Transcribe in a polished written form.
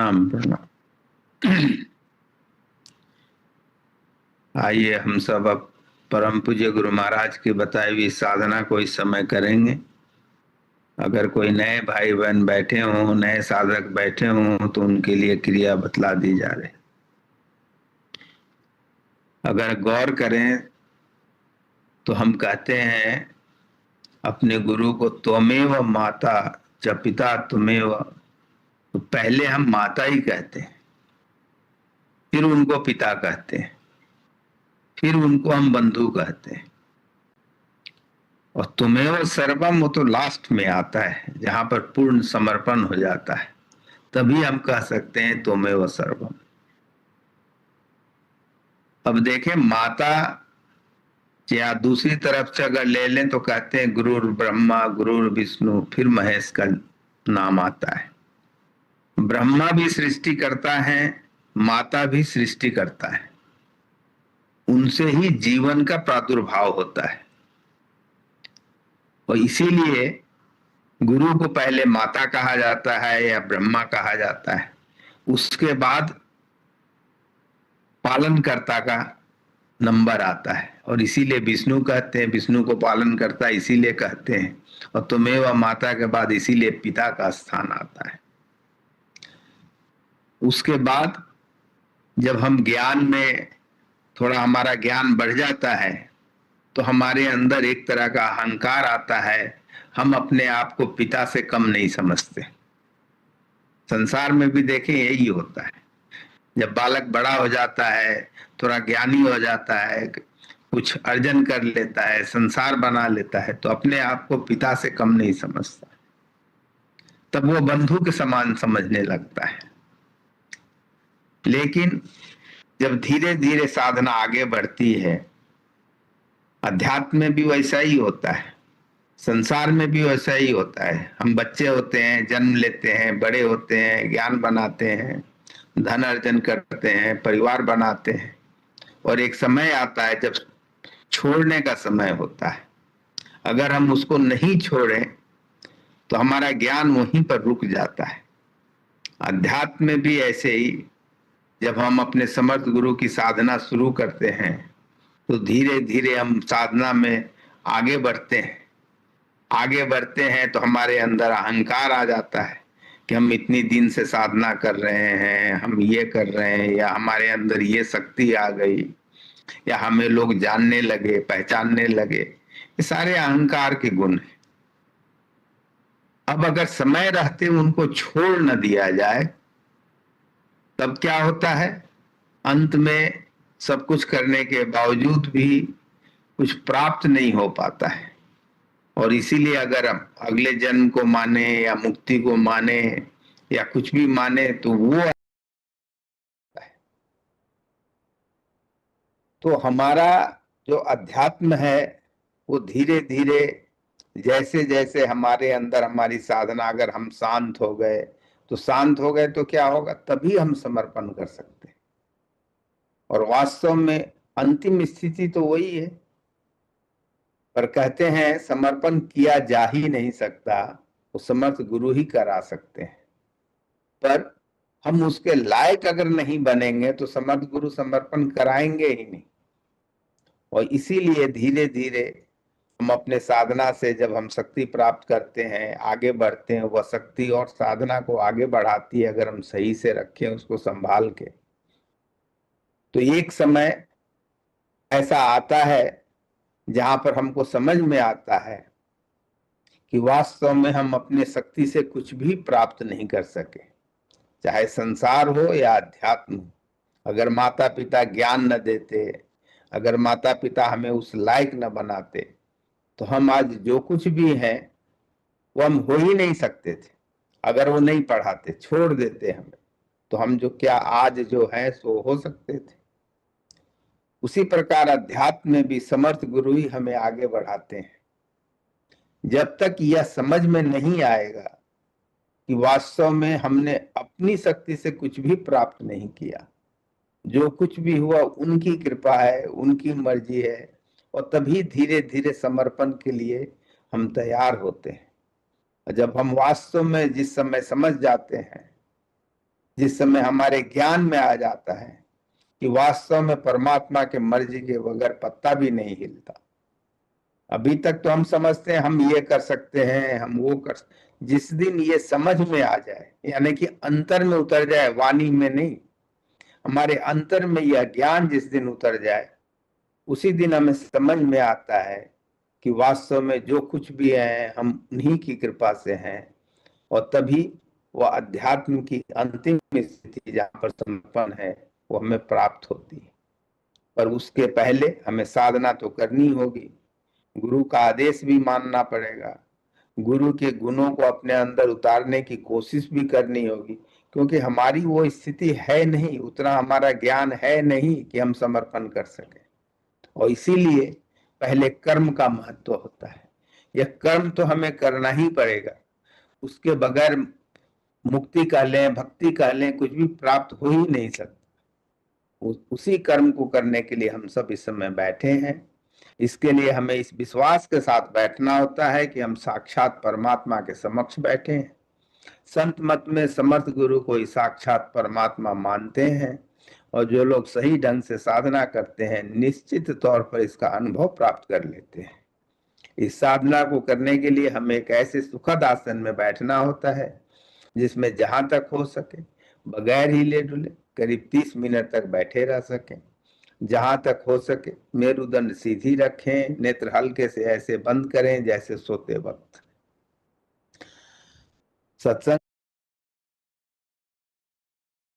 प्रणाम प्रणाम। आइए हम सब अब परम पूज्य गुरु महाराज की बताई हुई साधना को इस समय करेंगे। अगर कोई नए भाई बहन बैठे हों, नए साधक बैठे हों तो उनके लिए क्रिया बतला दी जा रही। अगर गौर करें तो हम कहते हैं अपने गुरु को त्वमेव माता च पिता त्वमेव, तो पहले हम माता ही कहते हैं, फिर उनको पिता कहते हैं, फिर उनको हम बंधु कहते हैं, और तुमेव सर्वम वो तो लास्ट में आता है, जहां पर पूर्ण समर्पण हो जाता है, तभी हम कह सकते हैं तुमेव सर्वम। अब देखें, माता या दूसरी तरफ से अगर ले लें तो कहते हैं गुरुर ब्रह्मा गुरुर विष्णु, फिर महेश का नाम आता है। ब्रह्मा भी सृष्टि करता है, माता भी सृष्टि करता है, उनसे ही जीवन का प्रादुर्भाव होता है। और इसीलिए गुरु को पहले माता कहा जाता है या ब्रह्मा कहा जाता है, उसके बाद पालनकर्ता का नंबर आता है, और इसीलिए विष्णु कहते हैं, विष्णु को पालन करता इसीलिए कहते हैं, और तुमेव माता के बाद इसीलिए पिता का स्थान आता है। उसके बाद जब हम ज्ञान में थोड़ा हमारा ज्ञान बढ़ जाता है तो हमारे अंदर एक तरह का अहंकार आता है, हम अपने आप को पिता से कम नहीं समझते। संसार में भी देखें यही होता है, जब बालक बड़ा हो जाता है, थोड़ा ज्ञानी हो जाता है, कुछ अर्जन कर लेता है, संसार बना लेता है, तो अपने आप को पिता से कम नहीं समझता, तब वो बंधु के समान समझने लगता है। लेकिन जब धीरे धीरे साधना आगे बढ़ती है, अध्यात्म में भी वैसा ही होता है, संसार में भी वैसा ही होता है। हम बच्चे होते हैं, जन्म लेते हैं, बड़े होते हैं, ज्ञान बनाते हैं, धन अर्जन करते हैं, परिवार बनाते हैं, और एक समय आता है जब छोड़ने का समय होता है। अगर हम उसको नहीं छोड़ें तो हमारा ज्ञान वहीं पर रुक जाता है। अध्यात्म में भी ऐसे ही, जब हम अपने समर्थ गुरु की साधना शुरू करते हैं तो धीरे धीरे हम साधना में आगे बढ़ते हैं। आगे बढ़ते हैं तो हमारे अंदर अहंकार आ जाता है कि हम इतनी दिन से साधना कर रहे हैं, हम ये कर रहे हैं, या हमारे अंदर ये शक्ति आ गई, या हमें लोग जानने लगे, पहचानने लगे। ये सारे अहंकार के गुण हैं। अब अगर समय रहते उनको छोड़ न दिया जाए तब क्या होता है, अंत में सब कुछ करने के बावजूद भी कुछ प्राप्त नहीं हो पाता है। और इसीलिए अगर हम अगले जन्म को माने या मुक्ति को माने या कुछ भी माने तो वो है। तो हमारा जो अध्यात्म है वो धीरे धीरे, जैसे जैसे हमारे अंदर हमारी साधना, अगर हम शांत हो गए तो क्या होगा, तभी हम समर्पण कर सकते हैं। और वास्तव में अंतिम स्थिति तो वही है, पर कहते हैं समर्पण किया जा ही नहीं सकता, वो समर्थ गुरु ही करा सकते हैं। पर हम उसके लायक अगर नहीं बनेंगे तो समर्थ गुरु समर्पण कराएंगे ही नहीं। और इसीलिए धीरे धीरे हम अपने साधना से जब हम शक्ति प्राप्त करते हैं, आगे बढ़ते हैं, वह शक्ति और साधना को आगे बढ़ाती है अगर हम सही से रखें उसको संभाल के। तो एक समय ऐसा आता है जहां पर हमको समझ में आता है कि वास्तव में हम अपने शक्ति से कुछ भी प्राप्त नहीं कर सके, चाहे संसार हो या अध्यात्म। अगर माता पिता ज्ञान न देते, अगर माता पिता हमें उस लायक न बनाते, तो हम आज जो कुछ भी हैं वो हम हो ही नहीं सकते थे। अगर वो नहीं पढ़ाते, छोड़ देते हमें, तो हम जो क्या आज जो है सो हो सकते थे। उसी प्रकार अध्यात्म में भी समर्थ गुरु ही हमें आगे बढ़ाते हैं। जब तक यह समझ में नहीं आएगा कि वास्तव में हमने अपनी शक्ति से कुछ भी प्राप्त नहीं किया, जो कुछ भी हुआ उनकी कृपा है, उनकी मर्जी है, और तभी धीरे धीरे समर्पण के लिए हम तैयार होते हैं। जब हम वास्तव में जिस समय समझ जाते हैं जिस समय हमारे ज्ञान में आ जाता है कि वास्तव में परमात्मा के मर्जी के बगैर पत्ता भी नहीं हिलता। अभी तक तो हम समझते हैं हम ये कर सकते हैं, हम वो कर, जिस दिन ये समझ में आ जाए, यानी कि अंतर में उतर जाए, वाणी में नहीं, हमारे अंतर में यह ज्ञान जिस दिन उतर जाए, उसी दिन हमें समझ में आता है कि वास्तव में जो कुछ भी है हम उन्हीं की कृपा से हैं। और तभी वह अध्यात्म की अंतिम स्थिति जहां पर समर्पण है वो हमें प्राप्त होती है। पर उसके पहले हमें साधना तो करनी होगी, गुरु का आदेश भी मानना पड़ेगा, गुरु के गुणों को अपने अंदर उतारने की कोशिश भी करनी होगी, क्योंकि हमारी वो स्थिति है नहीं, उतना हमारा ज्ञान है नहीं कि हम समर्पण कर सके। और इसीलिए पहले कर्म का महत्व होता है। यह कर्म तो हमें करना ही पड़ेगा, उसके बगैर मुक्ति कह लें, भक्ति कह लें, कुछ भी प्राप्त हो ही नहीं सकता। उसी कर्म को करने के लिए हम सब इस समय बैठे हैं। इसके लिए हमें इस विश्वास के साथ बैठना होता है कि हम साक्षात परमात्मा के समक्ष बैठे हैं। संत मत में समर्थ गुरु को ही साक्षात परमात्मा मानते हैं, और जो लोग सही ढंग से साधना करते हैं निश्चित तौर पर इसका अनुभव प्राप्त कर लेते हैं। इस साधना को करने के लिए हमें एक ऐसे सुखद आसन में बैठना होता है जिसमें जहां तक हो सके बगैर हिले डुले करीब 30 मिनट तक बैठे रह सकें। जहां तक हो सके मेरुदंड सीधी रखें, नेत्र हल्के से ऐसे बंद करें जैसे सोते वक्त। सत्संग